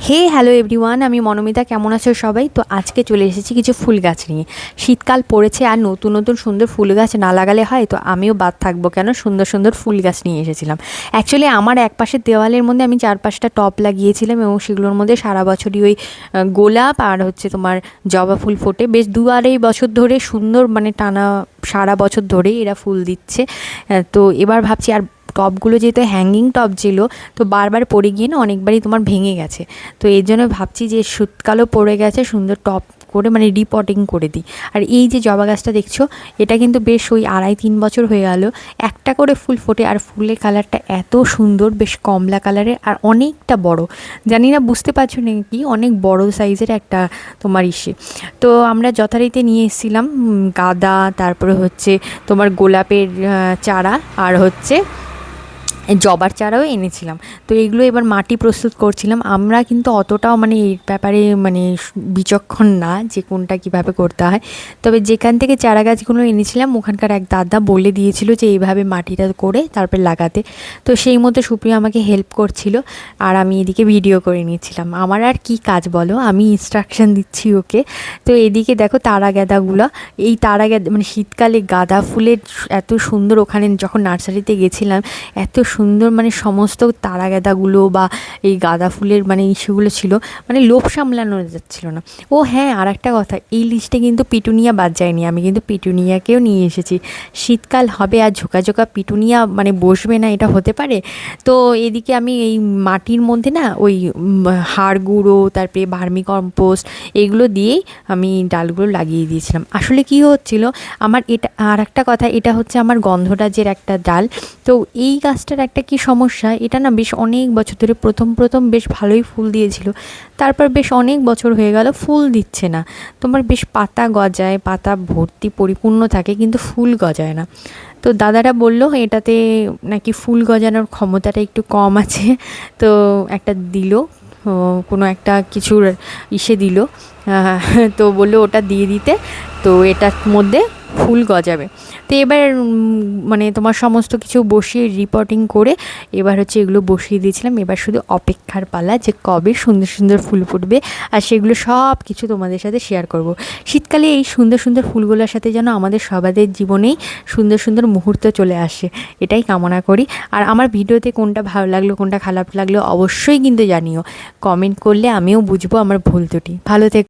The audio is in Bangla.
হে হ্যালো এভরিওয়ান, আমি মনোমিতা। কেমন আছো সবাই? তো আজকে চলে এসেছি কিছু ফুল গাছ নিয়ে। শীতকাল পড়েছে আর নতুন নতুন সুন্দর ফুল গাছ না লাগালে হয়? তো আমিও বাদ থাকবো কেন, সুন্দর সুন্দর ফুল গাছ নিয়ে এসেছিলাম। অ্যাকচুয়ালি আমার এক পাশের দেওয়ালের মধ্যে আমি 4-5টা টব লাগিয়েছিলাম এবং সেগুলোর মধ্যে সারা বছরই ওই গোলাপ আর হচ্ছে তোমার জবা ফুল ফোটে। বেশ 2-2.5 বছর ধরে সুন্দর, মানে টানা সারা বছর ধরেই এরা ফুল দিচ্ছে। তো এবার ভাবছি, আর টবগুলো যেহেতু হ্যাঙ্গিং টব ছিল, তো বারবার পড়ে গিয়ে না অনেকবারই তোমার ভেঙে গেছে। তো এর জন্য ভাবছি যে শীতকালও পড়ে গেছে, সুন্দর টব করে মানে রিপটিং করে দিই। আর এই যে জবা গাছটা দেখছো, এটা কিন্তু বেশ ওই 2.5-3 বছর হয়ে গেল, একটা করে ফুল ফোটে। আর ফুলের কালারটা এত সুন্দর, বেশ কমলা কালারের আর অনেকটা বড়। জানি না বুঝতে পারছো নাকি, অনেক বড় সাইজের একটা তোমার তো আমরা যথারীতি নিয়ে এসেছিলাম গাঁদা, তারপরে হচ্ছে তোমার গোলাপের চারা, আর হচ্ছে জবার চারাও এনেছিলাম। তো এগুলো এবার মাটি প্রস্তুত করছিলাম। আমরা কিন্তু অতটাও মানে এই ব্যাপারে মানে বিচক্ষণ না যে কোনটা কিভাবে করতে হয়। তবে যেখান থেকে চারা গাছগুলো এনেছিলাম ওখানকার এক দাদা বলে দিয়েছিল যে এইভাবে মাটিটা করে তারপর লাগাতে। তো সেই মতো সুপ্রিয়া আমাকে হেল্প করছিল আর আমি এদিকে ভিডিও করে নিয়েছিলাম। আমার আর কি কাজ বলো, আমি ইনস্ট্রাকশন দিচ্ছি ওকে। তো এদিকে দেখো তারা গাঁদাগুলো, এই তারা গাঁদা মানে শীতকালে গাঁদা ফুলের এত সুন্দর, ওখানে যখন নার্সারিতে গেছিলাম এত সুন্দর, মানে সমস্ত তারা গাঁদাগুলো বা এই গাঁদা ফুলের মানে ইস্যুগুলো ছিল, মানে লোভ সামলানো যাচ্ছিল না। ও হ্যাঁ, আর একটা কথা, এই লিস্টে কিন্তু পিটুনিয়া বাদ যায়নি। আমি কিন্তু পিটুনিয়াকেও নিয়ে এসেছি। শীতকাল হবে আর ঝোঁকা ঝোঁকা পিটুনিয়া মানে বসবে না, এটা হতে পারে? তো এদিকে আমি এই মাটির মধ্যে না ওই হাড় গুঁড়ো, তারপরে ভার্মি কম্পোস্ট, এগুলো দিয়েই আমি ডালগুলো লাগিয়ে দিয়েছিলাম। আসলে কি হচ্ছিল আমার, এটা আর একটা কথা, এটা হচ্ছে আমার গন্ধরাজের একটা ডাল। তো এই গাছটার একটা কি সমস্যা, এটা না বেশ অনেক বছর ধরে প্রথম প্রথম বেশ ভালোই ফুল দিয়েছিল, তারপর বেশ অনেক বছর হয়ে গেল ফুল দিচ্ছে না। তোমার বেশ পাতা গজায়, পাতা ভর্তি পরিপূর্ণ থাকে, কিন্তু ফুল গজায় না। তো দাদারা বললো এটাতে নাকি ফুল গজানোর ক্ষমতাটা একটু কম আছে। তো একটা দিল, কোনো একটা কিছুর দিল, তো বললো ওটা দিয়ে দিতে, তো এটার মধ্যে ফুল গজাবে। তো এবার মানে তোমার সমস্ত কিছু বসিয়ে রিপোর্টিং করে এবার হচ্ছে এগুলো বসিয়ে দিয়েছিলাম। এবার শুধু অপেক্ষার পালা যে কবে সুন্দর সুন্দর ফুল ফুটবে, আর সেগুলো সব কিছু তোমাদের সাথে শেয়ার করব। শীতকালে এই সুন্দর সুন্দর ফুলগুলোর সাথে যেন আমাদের সবাদের জীবনেই সুন্দর সুন্দর মুহূর্ত চলে আসে, এটাই কামনা করি। আর আমার ভিডিওতে কোনটা ভালো লাগলো কোনটা খারাপ লাগলো অবশ্যই কিন্তু জানিও, কমেন্ট করলে আমিও বুঝবো আমার ভুল ত্রুটি। ভালো থেকো।